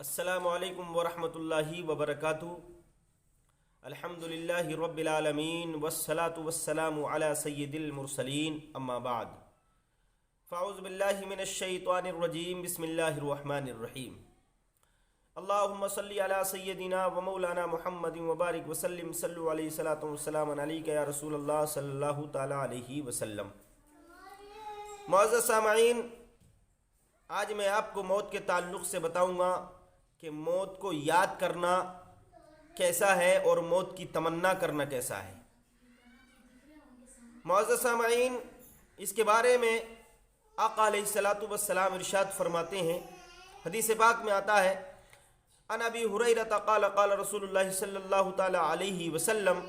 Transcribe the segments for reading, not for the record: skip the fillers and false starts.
السلام علیکم ورحمۃ اللہ وبرکاتہ۔ الحمدللہ رب العالمین والصلاة والسلام علی سید المرسلین، اما بعد فاعوذ باللہ من الشیطان الرجیم، بسم اللہ الرحمن الرحیم۔ اللہم صلی علی سیدنا و مولانا محمد وبارک وسلم، صلو علیہ الصلاۃ والسلام علیک یا رسول اللہ صلی اللہ تعالی علیہ وسلم۔ معزز سامعین، آج میں آپ کو موت کے تعلق سے بتاؤں گا کہ موت کو یاد کرنا کیسا ہے اور موت کی تمنا کرنا کیسا ہے۔ معزز سامعین، اس کے بارے میں آقا علیہ الصلاۃ والسلام ارشاد فرماتے ہیں، حدیث پاک میں آتا ہے، عن ابی ہریرہ قال قال رسول اللہ صلی اللہ تعالی علیہ وسلم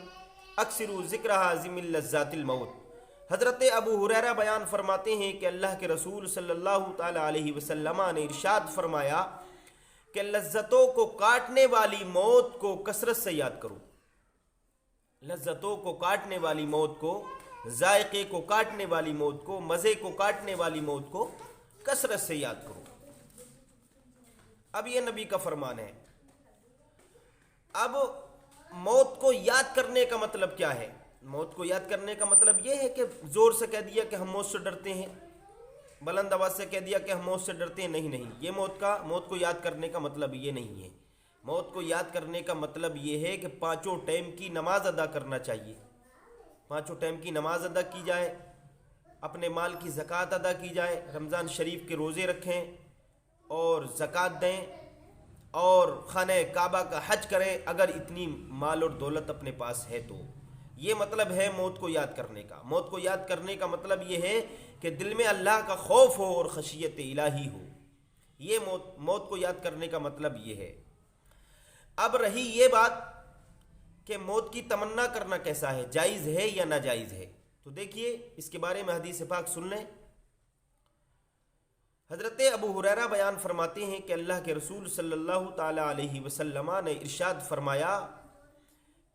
اکثروا ذکر ہاضم لذات الموت۔ حضرت ابو ہریرہ بیان فرماتے ہیں کہ اللہ کے رسول صلی اللہ تعالی علیہ وسلم نے ارشاد فرمایا کہ لذتوں کو کاٹنے والی موت کو کثرت سے یاد کرو۔ لذتوں کو کاٹنے والی موت کو، ذائقے کو کاٹنے والی موت کو، مزے کو کاٹنے والی موت کو کثرت سے یاد کرو۔ اب یہ نبی کا فرمان ہے۔ اب موت کو یاد کرنے کا مطلب کیا ہے؟ موت کو یاد کرنے کا مطلب یہ ہے کہ زور سے کہہ دیا کہ ہم موت سے ڈرتے ہیں، بلند آواز سے کہہ دیا کہ ہم موت سے ڈرتے ہیں، نہیں، یہ موت کو یاد کرنے کا مطلب یہ نہیں ہے۔ موت کو یاد کرنے کا مطلب یہ ہے کہ پانچوں ٹائم کی نماز ادا کرنا چاہیے، پانچوں ٹائم کی نماز ادا کی جائے، اپنے مال کی زکوٰۃ ادا کی جائے، رمضان شریف کے روزے رکھیں اور زکوٰۃ دیں اور خانہ کعبہ کا حج کریں اگر اتنی مال اور دولت اپنے پاس ہے تو۔ یہ مطلب ہے موت کو یاد کرنے کا۔ موت کو یاد کرنے کا مطلب یہ ہے کہ دل میں اللہ کا خوف ہو اور خشیت الہی ہو۔ یہ موت کو یاد کرنے کا مطلب یہ ہے۔ اب رہی یہ بات کہ موت کی تمنا کرنا کیسا ہے، جائز ہے یا ناجائز ہے، تو دیکھیے اس کے بارے میں حدیث پاک سن لیں۔ حضرت ابو ہریرہ بیان فرماتے ہیں کہ اللہ کے رسول صلی اللہ تعالی علیہ وسلم نے ارشاد فرمایا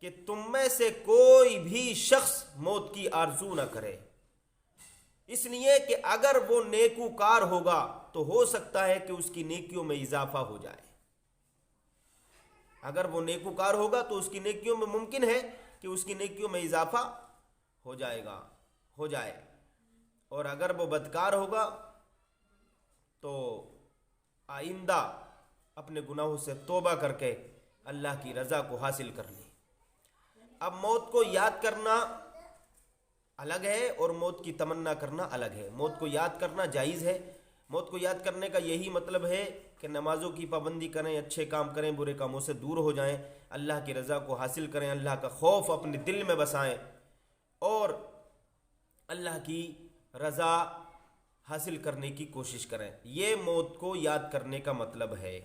کہ تم میں سے کوئی بھی شخص موت کی آرزو نہ کرے، اس لیے کہ اگر وہ نیکوکار ہوگا تو ہو سکتا ہے کہ اس کی نیکیوں میں اضافہ ہو جائے۔ اگر وہ نیکوکار ہوگا تو اس کی نیکیوں میں ممکن ہے کہ اس کی نیکیوں میں اضافہ ہو جائے، اور اگر وہ بدکار ہوگا تو آئندہ اپنے گناہوں سے توبہ کر کے اللہ کی رضا کو حاصل کر لے۔ اب موت کو یاد کرنا الگ ہے اور موت کی تمنا کرنا الگ ہے۔ موت کو یاد کرنا جائز ہے۔ موت کو یاد کرنے کا یہی مطلب ہے کہ نمازوں کی پابندی کریں، اچھے کام کریں، برے کاموں سے دور ہو جائیں، اللہ کی رضا کو حاصل کریں، اللہ کا خوف اپنے دل میں بسائیں اور اللہ کی رضا حاصل کرنے کی کوشش کریں۔ یہ موت کو یاد کرنے کا مطلب ہے۔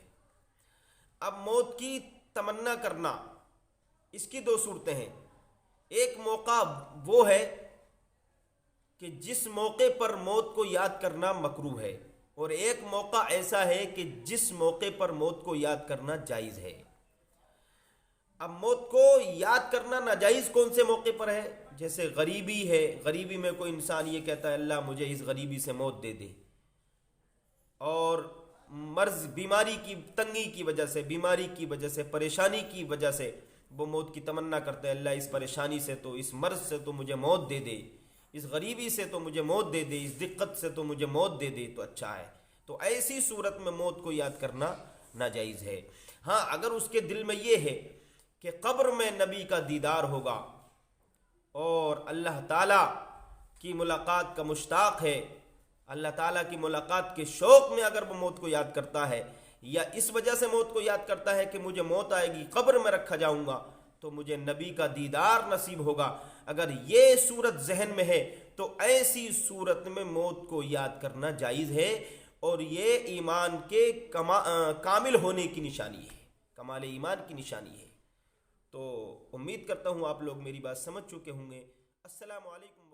اب موت کی تمنا کرنا، اس کی دو صورتیں ہیں۔ ایک موقع وہ ہے کہ جس موقع پر موت کو یاد کرنا مکروہ ہے، اور ایک موقع ایسا ہے کہ جس موقع پر موت کو یاد کرنا جائز ہے۔ اب موت کو یاد کرنا ناجائز کون سے موقع پر ہے؟ جیسے غریبی ہے، غریبی میں کوئی انسان یہ کہتا ہے اللہ مجھے اس غریبی سے موت دے دے، اور مرض، بیماری کی تنگی کی وجہ سے، بیماری کی وجہ سے، پریشانی کی وجہ سے وہ موت کی تمنا کرتا ہے اللہ اس پریشانی سے تو، اس مرض سے تو مجھے موت دے دے، اس غریبی سے تو مجھے موت دے دے، اس دقت سے تو مجھے موت دے دے تو اچھا ہے۔ تو ایسی صورت میں موت کو یاد کرنا ناجائز ہے۔ ہاں، اگر اس کے دل میں یہ ہے کہ قبر میں نبی کا دیدار ہوگا اور اللہ تعالیٰ کی ملاقات کا مشتاق ہے، اللہ تعالیٰ کی ملاقات کے شوق میں اگر وہ موت کو یاد کرتا ہے، یا اس وجہ سے موت کو یاد کرتا ہے کہ مجھے موت آئے گی، قبر میں رکھا جاؤں گا تو مجھے نبی کا دیدار نصیب ہوگا، اگر یہ صورت ذہن میں ہے تو ایسی صورت میں موت کو یاد کرنا جائز ہے، اور یہ ایمان کے کامل ہونے کی نشانی ہے، کمال ایمان کی نشانی ہے۔ تو امید کرتا ہوں آپ لوگ میری بات سمجھ چکے ہوں گے۔ السلام علیکم۔